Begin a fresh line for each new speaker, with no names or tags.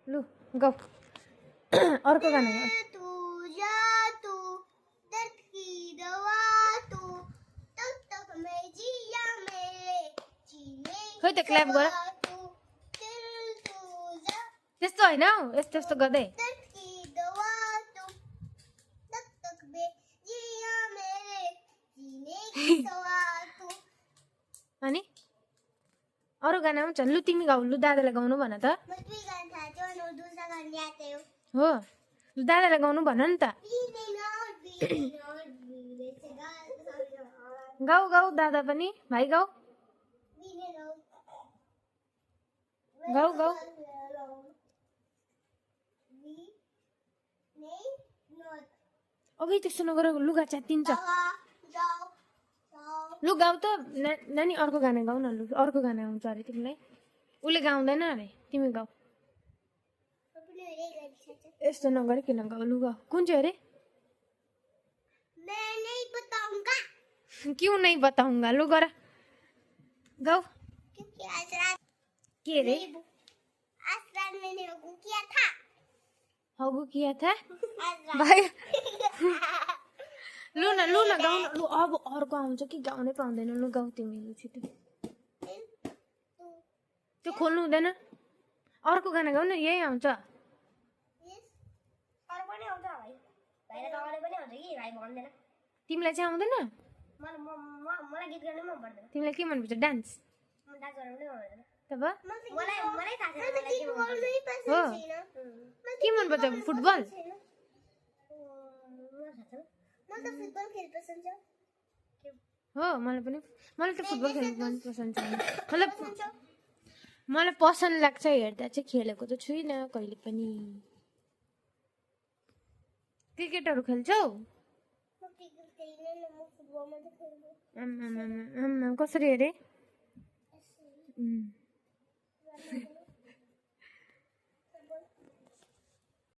लु गाऊ अर्को गाना गाऊ खोइ त क्ल्याप गर त्यस्तो होइन हौ यस्तो यस्तो गर्दै अनि अरू गाना आउँछ लु तिमी गाउ लु दादालाई गाउनु भन त हो लु दादालाई गाउनु भन नि त गाउ गाउ दादा पनि भाइ गाउ गाउ गाउ अघि त्यस्तो नगर लुगा च्यातिन्छ लु गाउ त नानी अर्को गाना गाउ न लु अर्को गाना आउँछ अरे तिमीलाई उसले गाउँदैन अरे तिमी गाउ यस्तो नगरी किन गाउ लु गाउ कुन चाहिँ अरे क्यों नहीं बताऊंगा लु गर गाउ के रे हगु किया था भाइ लु न गाउ न लु अब अर्को आउँछ कि गाउनै पाउँदैन लु गाउ तिमी लु छिटो त्यो खोल्नु हुँदैन अर्को गाना गाउ न यही आउँछ तिमीलाई चाहिँ आउँदैन तिमीलाई के मनपर्छ डान्स तब हो के मनपर्छ फुटबल हो मलाई त फुटबल खेल्नु मन पसन्द छ मलाई पसन्द लाग्छ हेर्दा चाहिँ खेलेको त छुइनँ कहिले पनि क्रिकेटहरू खेल्छौ कसरी अरे